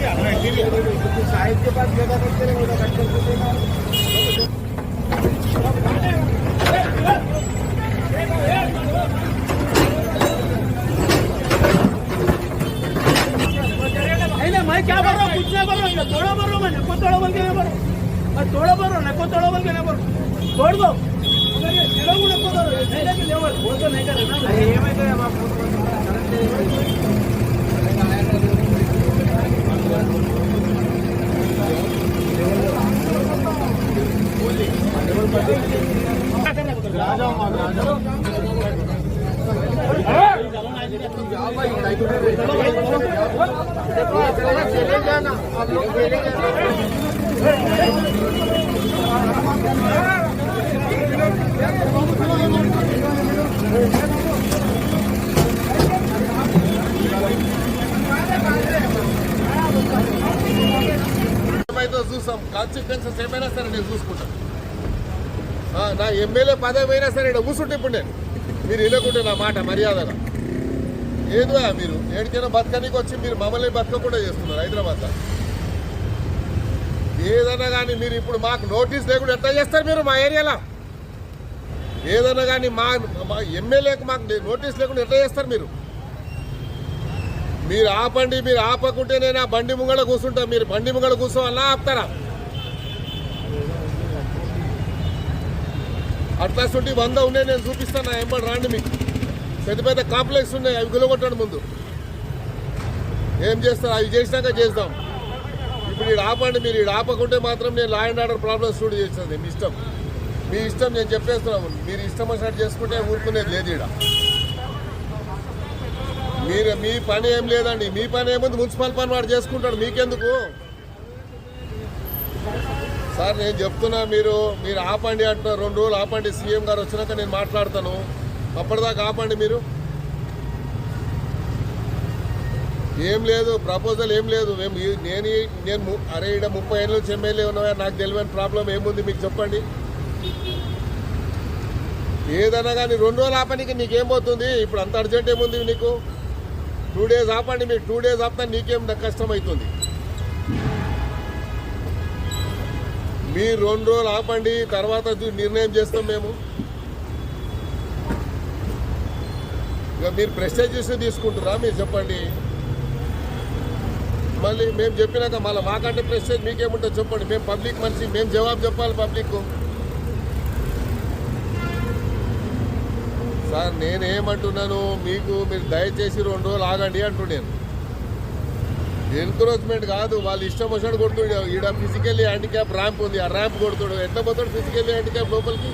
साहिब के पास ज्यादा करते रहे मैं क्या बोल रहा हूँ, कुछ नहीं बोल रहा हूँ, तोड़ा बोल रहा हूँ, मैं नको तोड़ा बोल के नहीं बोल रहा हूँ, मैं तोड़ा बोल रहा हूँ, नको तोड़ा बोल के नहीं बोल रहा हूँ, तोड़ दो अगर ये नको दो नहीं के लेवल वो तो नहीं करे ना ये मैं तो आप चले जाना आप लोग चले ఏమైతే చూసాం కాన్సిక్వెన్సెస్ ఏమైనా సరే నేను చూసుకుంటాను. నా ఎమ్మెల్యే పదవి అయినా సరే ఇక్కడ కూర్చుంటే ఇప్పుడు నేను మీరు వినకుంటే నా మాట మర్యాదగా ఏదో మీరు ఏడికైనా బతకనికి వచ్చి మీరు మమ్మల్ని బతకకుండా చేస్తున్నారు హైదరాబాద్లో. ఏదన్నా కానీ మీరు ఇప్పుడు మాకు నోటీస్ లేకుండా ఎట్లా చేస్తారు మీరు మా ఏరియాలో? ఏదన్నా కానీ మా ఎమ్మెల్యేకి మాకు నోటీస్ లేకుండా ఎట్లా చేస్తారు మీరు? మీరు ఆపండి, మీరు ఆపకుంటే నేను ఆ బండి ముంగళ కూర్చుంటా. మీరు బండి ముంగళ కూర్చోవాలా ఆపుతారా? అట్లాంటి 100 ఉన్నాయి, నేను చూపిస్తాను. నా ఎంబడి రాండి, మీకు పెద్ద పెద్ద కాంప్లెక్స్ ఉన్నాయి, అవి గులగొట్టండి ముందు. ఏం చేస్తారు అవి చేసినాక చేద్దాం. ఇప్పుడు ఈడ ఆపండి. మీరు ఈడ ఆపకుంటే మాత్రం నేను law and order problems studio చేస్తాను. మీ ఇష్టం, మీ ఇష్టం. నేను చెప్పేస్తున్నాను, మీరు ఇష్టం వచ్చినట్టు చేసుకుంటే ఊరుకునేది లేదు ఈడ. మీరు మీ పని ఏం లేదండి. మీ పని ఏముంది, మున్సిపల్ పని వాడు చేసుకుంటాడు, మీకెందుకు సార్? నేను చెప్తున్నా, మీరు ఆపండి అంటున్నారు. 2 రోజులు ఆపండి, సీఎం గారు వచ్చినాక నేను మాట్లాడతాను. అప్పటిదాకా ఆపండి. మీరు ఏం లేదు, ప్రపోజల్ ఏం లేదు. నేను అరే ఇక్కడ 30 ఏళ్ళ నుంచి ఎమ్మెల్యే ఉన్నా, నాకు తెలియని ప్రాబ్లం ఏముంది మీకు చెప్పండి. ఏదైనా కానీ 2 రోజులు ఆపనికి నీకేం పోతుంది? ఇప్పుడు అంత అర్జెంట్ ఏముంది నీకు? 2 డేస్ ఆపండి. మీకు 2 డేస్ ఆపితే నీకేం కష్టం అవుతుంది? మీరు 2 రోజులు ఆపండి, తర్వాత నిర్ణయం చేస్తాం మేము. ఇక మీరు ప్రెస్టేజ్ ఇష్యూ తీసుకుంటారా? మీరు చెప్పండి. మళ్ళీ మేము చెప్పినాక మళ్ళీ మాకంటే ప్రెస్టేజ్ మీకేముంటుంది చెప్పండి. మేము పబ్లిక్ మనిషి, మేము జవాబు చెప్పాలి పబ్లిక్. సార్ నేనేమంటున్నాను, మీరు దయచేసి 2 రోజులు ఆగండి అంటున్నాను. ఎన్క్రోచ్మెంట్ కాదు, వాళ్ళు ఇష్టం వచ్చినట్టు కొడుతుండే. ఈడ ఫిజికల్లీ హ్యాండిక్యాప్ ర్యాంప్ ఉంది, ఆ ర్యాంప్ కొడుతుడు. ఎట్లా పోతాడు ఫిజికల్లీ హ్యాండిక్యాప్ లోపలికి?